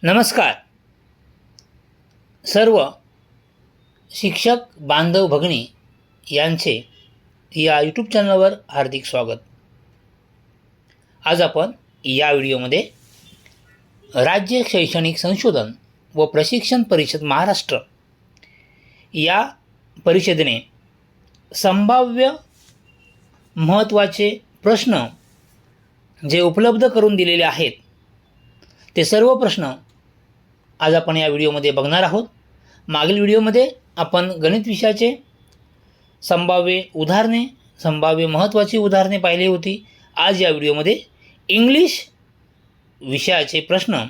नमस्कार सर्व शिक्षक बांधव भगिनी यांचे या यूट्यूब चॅनलवर हार्दिक स्वागत. आज आपण या व्हिडिओमध्ये राज्य शैक्षणिक संशोधन व प्रशिक्षण परिषद महाराष्ट्र या परिषदेने संभाव्य महत्त्वाचे प्रश्न जे उपलब्ध करून दिलेले आहेत ते सर्व प्रश्न आज आपण या व्हिडिओमध्ये बघणार आहोत. मागील व्हिडिओमध्ये आपण गणित विषयाचे संभाव्य उदाहरणे, संभाव्य महत्त्वाची उदाहरणे पाहिली होती. आज या व्हिडिओमध्ये इंग्लिश विषयाचे प्रश्न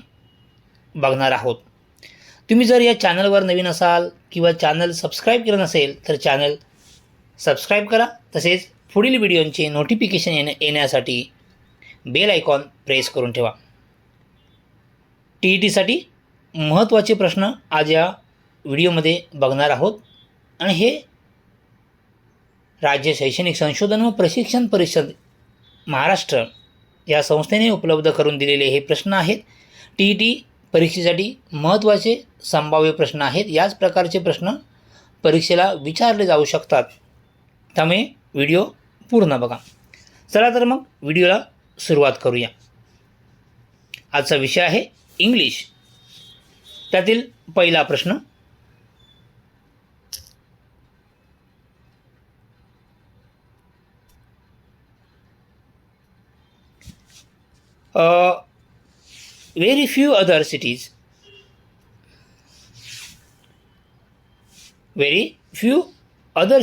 बघणार आहोत. तुम्ही जर या चॅनलवर नवीन असाल किंवा चॅनल सबस्क्राईब केलं नसेल तर चॅनल सबस्क्राईब करा. तसेच पुढील व्हिडिओंचे नोटिफिकेशन येण्यासाठी बेल आयकॉन प्रेस करून ठेवा. TETसाठी महत्त्वाचे प्रश्न आज या व्हिडिओमध्ये बघणार आहोत आणि हे राज्य शैक्षणिक संशोधन व प्रशिक्षण परिषद महाराष्ट्र या संस्थेने उपलब्ध करून दिलेले हे प्रश्न आहेत. TET परीक्षेसाठी महत्त्वाचे संभाव्य प्रश्न आहेत. याच प्रकारचे प्रश्न परीक्षेला विचारले जाऊ शकतात. त्यामुळे व्हिडिओ पूर्ण बघा. चला तर मग व्हिडिओला सुरुवात करूया. आजचा विषय आहे इंग्लिश. त्यातील पहिला प्रश्न, very few other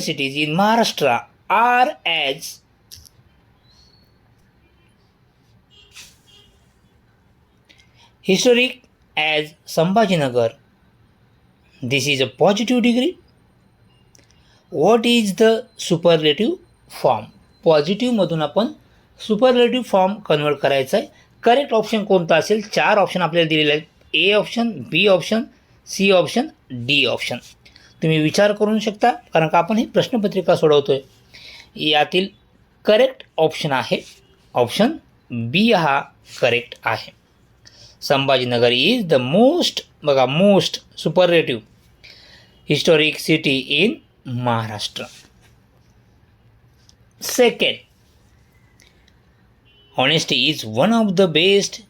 cities in Maharashtra are as historic as Sambhajinagar. This is a positive degree. What is the superlative form? Positive मधून आपण सुपरलेटिव्ह फॉर्म कन्वर्ट करायचा आहे. करेक्ट ऑप्शन कोणता असेल? 4 ऑप्शन आपल्याला दिलेले आहेत. A option, B option, C option, D option. तुम्ही विचार करू शकता कारण का आपण ही प्रश्नपत्रिका सोडवतोय. यातील करेक्ट ऑप्शन आहे ऑप्शन बी हा करेक्ट आहे. Sambhajinagar is the most superlative historic city in Maharashtra. Second, honesty is one of the best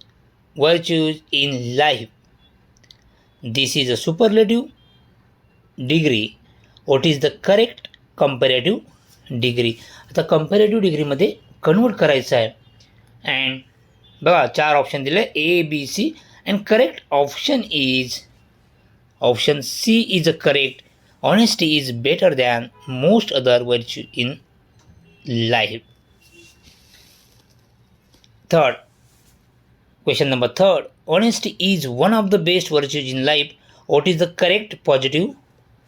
virtues in life. This is a superlative degree. What is the correct comparative degree? आता comparative डिग्रीमध्ये convert करायचं आहे. And बघा 4 option दिले A B C and correct option is option C is a correct. Honesty is better than most other virtue in life. Third, question number 3. Honesty is one of the best virtues in life. What is the correct positive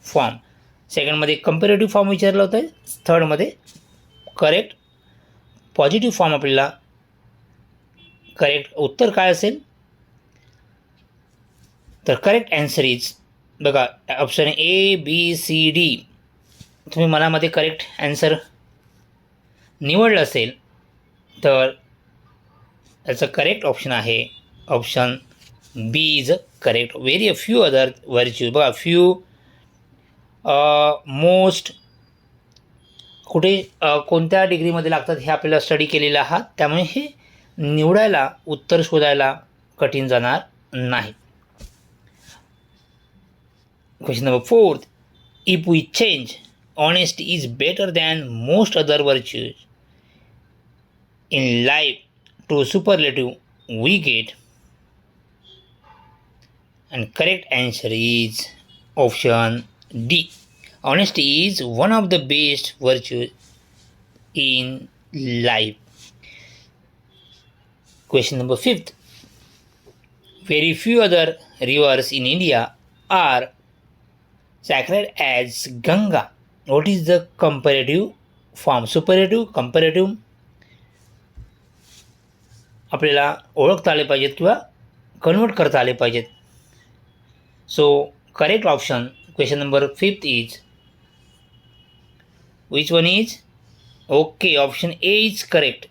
form? सेकंडमध्ये comparative form विचारला होता. थर्डमध्ये correct positive form. आपल्याला correct उत्तर काय असेल तर correct answer is बघा option A B C D. तुम्ही मनामध्ये करेक्ट ॲन्सर निवडलं असेल तर त्याचं करेक्ट ऑप्शन आहे option B is correct. Very few other virtues बघा फ्यू मोस्ट कुठे कोणत्या डिग्रीमध्ये लागतात हे आपल्याला स्टडी केलेलं आहात. त्यामुळे हे निवडायला उत्तर शोधायला कठीण जाणार नाही. Question number 4. If we change honesty is better than most other virtues in life to superlative, we get, and correct answer is option D. Honesty is one of the best virtues in life. Question number 5. Very few other rivers in India are sacred as Ganga. What is the comparative form? Superlative, comparative आपल्याला ओळखता आले पाहिजेत किंवा convert करता आले पाहिजेत. So correct option question number 5 is which one is okay option A is correct.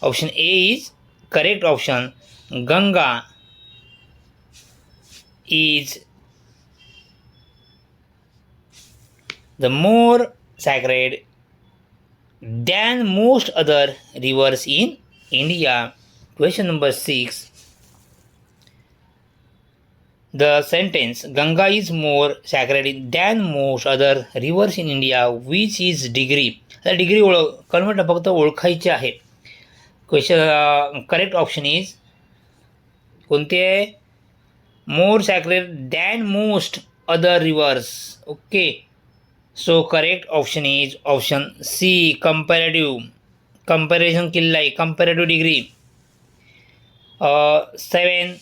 Option A is correct option. Ganga is the more sacred than most other rivers in India? Question number 6. The sentence Ganga is more sacred than most other rivers in India, which is degree. आता degree convert फक्त ओळखायची आहे. Question correct option is कोणते आहे? More sacred than most other rivers. Okay, so correct option is option C, comparative. Comparison केलेलं आहे, comparative degree. 7.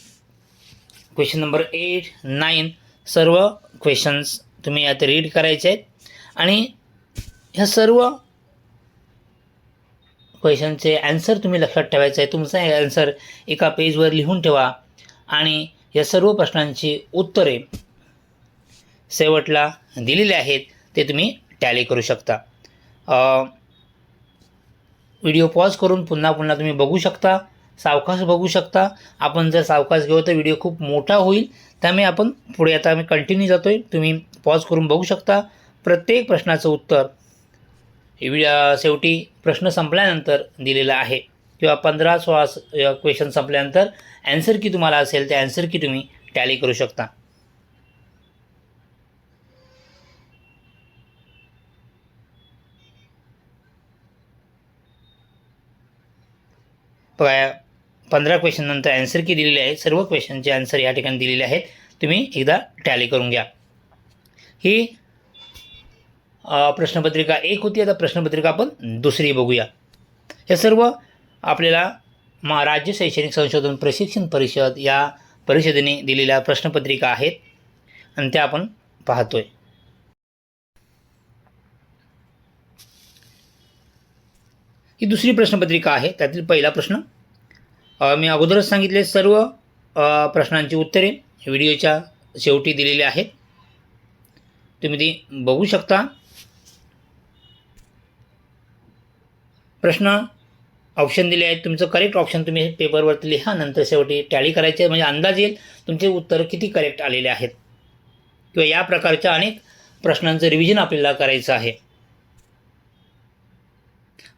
Question number 8, 9 सर्व questions तुम्ही आता रीड करायचे आहेत आणि ह्या सर्व क्वेश्चनचे ॲन्सर तुम्ही लक्षात ठेवायचं आहे. तुमचा ॲन्सर एका पेजवर लिहून ठेवा आणि या सर्व प्रश्नांची उत्तरे शेवटला दिलेले आहेत ते तुम्ही टॅली करू शकता. व्हिडिओ पॉज करून पुन्हा तुम्ही बघू शकता, सावकाश बघू शकता. आपण जर सावकाश घेऊ तर व्हिडिओ खूप मोठा होईल, त्यामुळे आपण पुढे आता आम्ही कंटिन्यू जातो आहे. तुम्ही पॉज करून बघू शकता. प्रत्येक प्रश्नाचं उत्तर शेवटी प्रश्न संपल्यानंतर दिलेला आहे किंवा 15-16 क्वेश्चन संपल्यानंतर ॲन्सर की तुम्हाला असेल त्या ॲन्सर की तुम्ही टॅली करू शकता. बघा, 15 क्वेश्चन नंतर ॲन्सर की दिलेले आहे. सर्व क्वेश्चनचे ॲन्सर या ठिकाणी दिलेले आहेत. तुम्ही एकदा टॅली करून घ्या. ही प्रश्नपत्रिका 1 होती. आता प्रश्नपत्रिका आपण दुसरी बघूया. हे सर्व आपल्याला राज्य शैक्षणिक संशोधन प्रशिक्षण परिषद या परिषदेने दिलेल्या प्रश्नपत्रिका आहेत आणि त्या आपण पाहतोय. ही दुसरी प्रश्नपत्रिका आहे. त्यातील पहिला प्रश्न मी अगोदरच सांगितले, सर्व प्रश्नांची उत्तरे व्हिडिओच्या शेवटी दिलेली आहेत. तुम्ही ती बघू शकता. प्रश्न ऑप्शन दिले आहेत. तुमचं करेक्ट ऑप्शन तुम्ही पेपरवरती लिहा, नंतर शेवटी टॅली करायचे म्हणजे अंदाज येईल तुमचे उत्तर किती करेक्ट आलेले आहेत. किंवा या प्रकारच्या अनेक प्रश्नांचं रिव्हिजन आपल्याला करायचं आहे.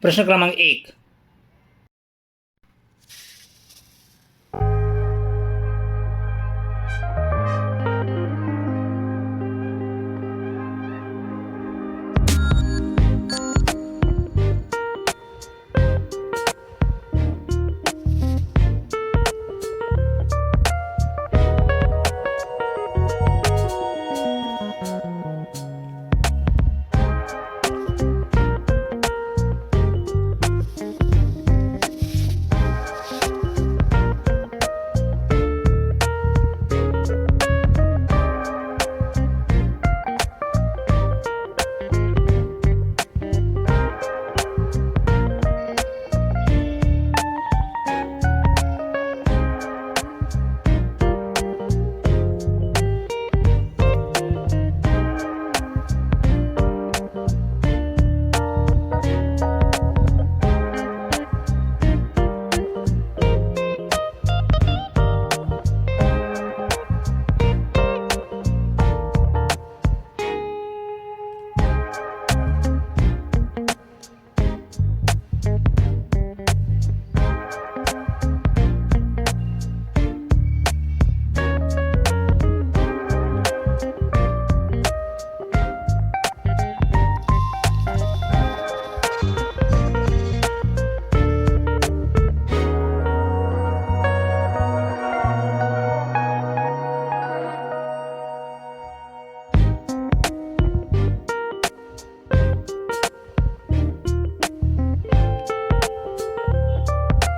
प्रश्न क्रमांक 1.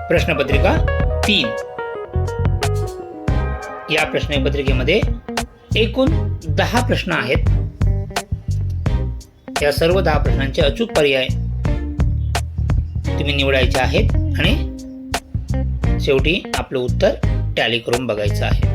प्रश्नपत्रिका 3. या प्रश्नपत्रिकेमध्ये एकूण 10 प्रश्न आहेत. या सर्व 10 प्रश्नांचे अचूक पर्याय तुम्ही निवडायचे आहेत आणि शेवटी आपलं उत्तर टॅली करून बघायचं आहे.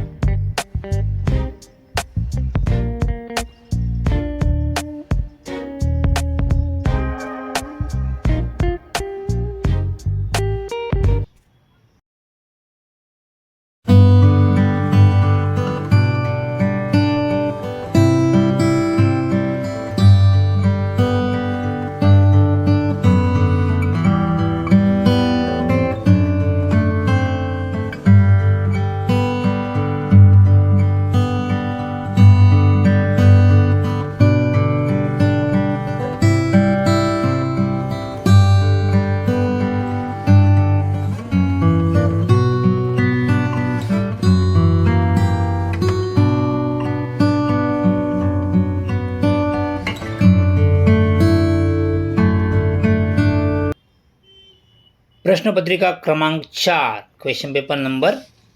प्रश्नपत्रिका क्रमांक 4 क्वेश्चन पेपर नंबर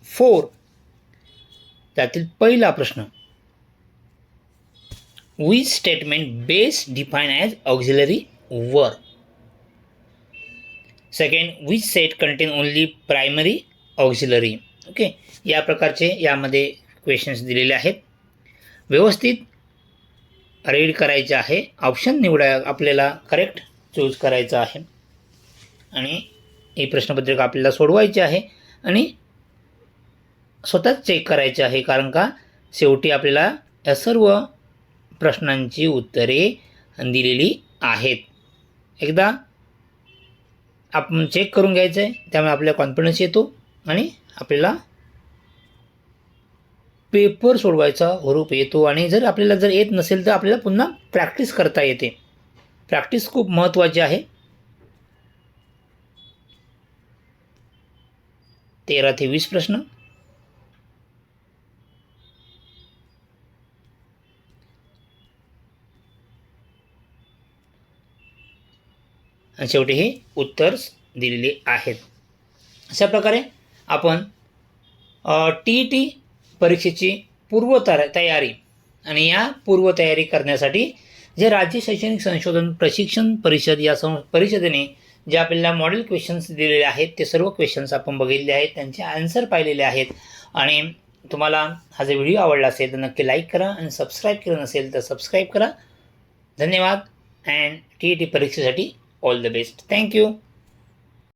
4 त्यातील पहिला प्रश्न. Which statement base defined as auxiliary verb? Second, which set contain only primary auxiliary? Okay, या प्रकारचे यामध्ये क्वेश्चन्स दिलेले आहेत. व्यवस्थित रीड करायचे आहे. ऑप्शन निवडा, आपल्याला करेक्ट चूज करायचं आहे आणि ही प्रश्नपत्रिका आपल्याला सोडवायची आहे आणि स्वतःच चेक करायचे आहे, कारण का शेवटी आपल्याला या सर्व प्रश्नांची उत्तरे दिलेली आहेत. एकदा आपण चेक करून घ्यायचं आहे, त्यामुळे आपल्याला कॉन्फिडन्स येतो आणि आपल्याला पेपर सोडवायचा हुरूप येतो. आणि जर येत नसेल तर आपल्याला पुन्हा प्रॅक्टिस करता येते. प्रॅक्टिस खूप महत्त्वाची आहे. 13 ते 20 प्रश्न. आणि शेवटी हे उत्तर दिलेले आहेत. अशा प्रकारे आपण TET परीक्षेची पूर्वतयारी आणि या पूर्वतयारी करण्यासाठी जे राज्य शैक्षणिक संशोधन प्रशिक्षण परिषद या परिषदेने जे आपल्याला मॉडेल क्वेश्चन्स दिलेले आहेत ते सर्व क्वेश्चन्स आपण बघितले आहेत, त्यांचे आन्सर पाहिलेले आहेत. आणि तुम्हाला हा जर व्हिडिओ आवडला असेल तर नक्की लाईक करा आणि सबस्क्राईब केलं नसेल तर सबस्क्राईब करा. धन्यवाद. अँड TET परीक्षेसाठी ऑल द बेस्ट. थँक्यू.